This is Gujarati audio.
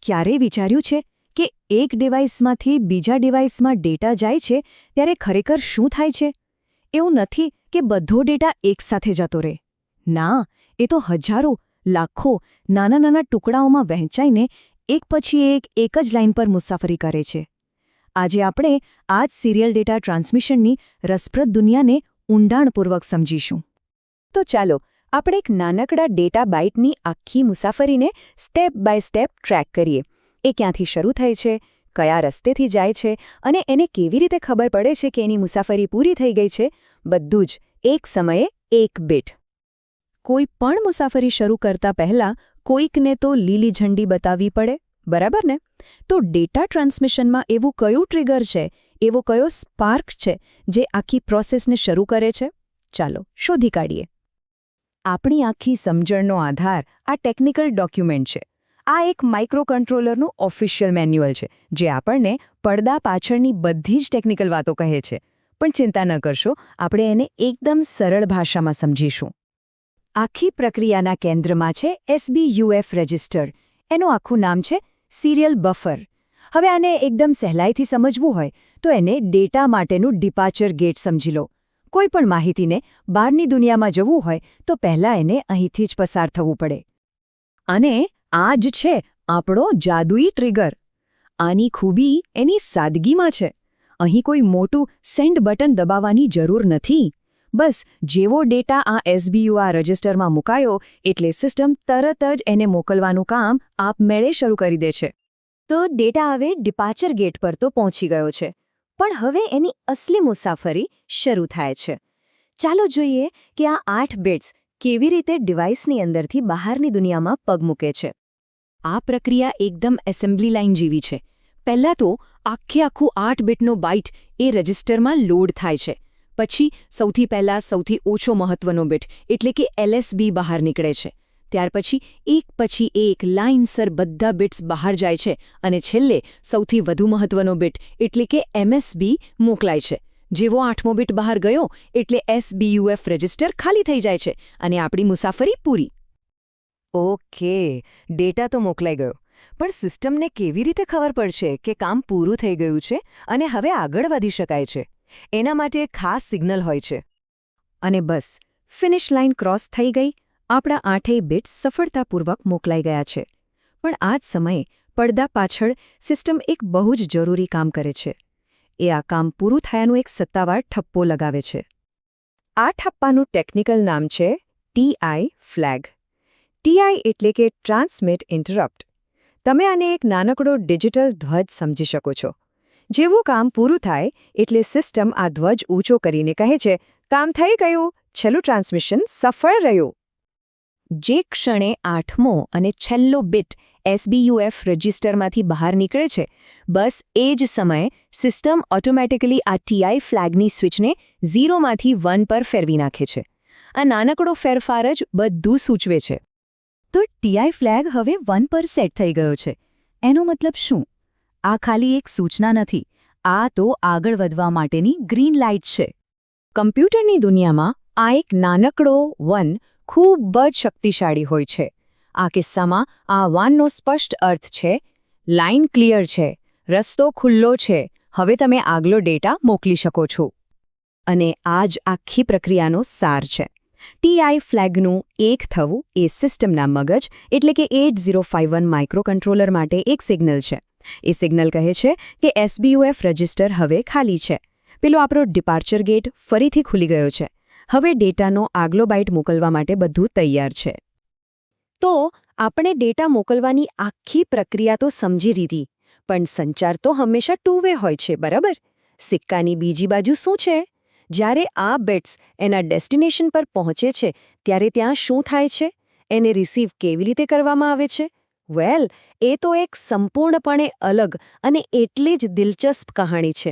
ક્યારેય વિચાર્યું છે કે એક ડિવાઇસમાંથી બીજા ડિવાઇસમાં ડેટા જાય છે ત્યારે ખરેખર શું થાય છે? એવું નથી કે બધો ડેટા એકસાથે જતો રહે. ના, એ તો હજારો, લાખો નાના નાના ટુકડાઓમાં વહેંચાઈને એક પછી એક જ લાઇન પર મુસાફરી કરે છે. આજે આપણે આ જ સિરિયલ ડેટા ટ્રાન્સમિશનની રસપ્રદ દુનિયાને ઊંડાણપૂર્વક સમજીશું. તો ચાલો આપણે એક નાનકડા ડેટા બાઇટની આખી મુસાફરીને સ્ટેપ બાય સ્ટેપ ટ્રેક કરીએ. એ ક્યાંથી શરૂ થાય છે, કયા રસ્તેથી જાય છે અને એને કેવી રીતે ખબર પડે છે કે એની મુસાફરી પૂરી થઈ ગઈ છે, બધું જ એક સમયે એક બીટ. કોઈ પણ મુસાફરી શરૂ કરતા પહેલાં કોઈકને તો લીલી ઝંડી બતાવવી પડે, બરાબર ને? તો ડેટા ટ્રાન્સમિશનમાં એવું કયું ટ્રિગર છે, એવો કયો સ્પાર્ક છે જે આખી પ્રોસેસને શરૂ કરે છે? ચાલો શોધી કાઢીએ. આપણી આખી સમજણનો આધાર આ ટેકનિકલ ડોક્યુમેન્ટ છે. આ એક માઇક્રોકન્ટ્રોલરનું ઓફિશિયલ મેન્યુઅલ છે, જે આપણને પડદા પાછળની બધી જ ટેકનિકલ વાતો કહે છે. પણ ચિંતા ન કરશો, આપણે એને એકદમ સરળ ભાષામાં સમજીશું. આખી પ્રક્રિયાના કેન્દ્રમાં છે SBUF રજિસ્ટર. એનું આખું નામ છે સિરિયલ બફર. હવે આને એકદમ સહેલાઈથી સમજવું હોય તો એને ડેટા માટેનું ડિપાર્ચર ગેટ સમજી લો. કોઈ પણ માહિતીને બહારની દુનિયામાં જવું હોય તો પહેલાં એને અહીંથી જ પસાર થવું પડે. અને આ જ છે આપણો જાદુઈ ટ્રિગર. આની ખૂબી એની સાદગીમાં છે. અહીં કોઈ મોટું સેન્ડ બટન દબાવવાની જરૂર નથી. બસ જેવો ડેટા આ SBUR રજિસ્ટરમાં મુકાયો એટલે સિસ્ટમ તરત જ એને મોકલવાનું કામ આપમેળે શરૂ કરી દે છે. તો ડેટા હવે ડિપાર્ચર ગેટ પર તો પહોંચી ગયો છે, પણ હવે એની અસલી મુસાફરી શરૂ થાય છે. ચાલો જોઈએ કે આ 8 બિટ્સ કેવી રીતે ડિવાઇસની અંદરથી બહારની દુનિયામાં પગ મૂકે છે. આ પ્રક્રિયા એકદમ એસેમ્બલી લાઇન જેવી છે. પહેલાં તો આખું 8 બીટનો બાઇટ એ રજિસ્ટરમાં લોડ થાય છે. પછી સૌથી પહેલાં સૌથી ઓછો મહત્વનો બીટ એટલે કે LSB બહાર નીકળે છે. ત્યાર પછી એક લાઇનસર બધા બિટ્સ બહાર જાય છે અને છેલ્લે સૌથી વધુ મહત્વનો બીટ એટલે કે MSB મોકલાય છે. જેવો 8મો બીટ બહાર ગયો એટલે SBUF રજિસ્ટર ખાલી થઈ જાય છે અને આપણી મુસાફરી પૂરી. ઓકે, ડેટા તો મોકલાઈ ગયો, પણ સિસ્ટમને કેવી રીતે ખબર પડશે કે કામ પૂરું થઈ ગયું છે અને હવે આગળ વધી શકાય છે? એના માટે એક ખાસ સિગ્નલ હોય છે. અને બસ ફિનિશ લાઇન ક્રોસ થઈ ગઈ. આપણા 8 બિટ્સ સફળતાપૂર્વક મોકલાઈ ગયા છે. પણ આ જ સમયે પડદા પાછળ સિસ્ટમ એક બહુ જ જરૂરી કામ કરે છે. એ આ કામ પૂરું થયાનું એક સત્તાવાર ઠપ્પો લગાવે છે. આ ઠપ્પાનું ટેકનિકલ નામ છે TI ફ્લેગ. TI એટલે કે ટ્રાન્સમિટ ઇન્ટરપ્ટ. તમે આને એક નાનકડો ડિજિટલ ધ્વજ સમજી શકો છો. જેવું કામ પૂરું થાય એટલે સિસ્ટમ આ ધ્વજ ઊંચો કરીને કહે છે, કામ થઈ ગયું, છેલ્લું ટ્રાન્સમિશન સફળ રહ્યું. જે ક્ષણે 8મો અને છેલ્લો બીટ SBUF રજિસ્ટરમાંથી બહાર નીકળે છે, બસ એ જ સમયે સિસ્ટમ ઓટોમેટિકલી આ TI ફ્લેગની સ્વિચને 0માંથી 1 પર ફેરવી નાખે છે. આ નાનકડો ફેરફાર જ બધું સૂચવે છે. તો TI ફ્લેગ હવે 1 પર સેટ થઈ ગયો છે. એનો મતલબ શું? આ ખાલી એક સૂચના નથી, આ તો આગળ વધવા માટેની ગ્રીન લાઇટ છે. કમ્પ્યુટરની દુનિયામાં આ એક નાનકડો 1 ખૂબ જ શક્તિશાળી હોય છે. આ કિસ્સામાં આ 1નો સ્પષ્ટ અર્થ છે, લાઇન ક્લિયર છે, રસ્તો ખુલ્લો છે, હવે તમે આગલો ડેટા મોકલી શકો છો. અને આ જ આખી પ્રક્રિયાનો સાર છે. TI ફ્લેગનું એક થવું એ સિસ્ટમના મગજ એટલે કે 8051 માઇક્રોકન્ટ્રોલર માટે એક સિગ્નલ છે. એ સિગ્નલ કહે છે કે SBUF રજિસ્ટર હવે ખાલી છે. પેલો આપણો ડિપાર્ચર ગેટ ફરીથી ખુલી ગયો છે. હવે ડેટાનો આગલો બાઇટ મોકલવા માટે બધું તૈયાર છે. તો આપણે ડેટા મોકલવાની આખી પ્રક્રિયા તો સમજી લીધી, પણ સંચાર તો હંમેશા ટુ વે હોય છે, બરાબર? સિક્કાની બીજી બાજુ શું છે? જ્યારે આ બિટ્સ એના ડેસ્ટિનેશન પર પહોંચે છે ત્યારે ત્યાં શું થાય છે? એને રિસીવ કેવી રીતે કરવામાં આવે છે? વેલ, એ તો એક સંપૂર્ણપણે અલગ અને એટલી જ દિલચસ્પ કહાણી છે.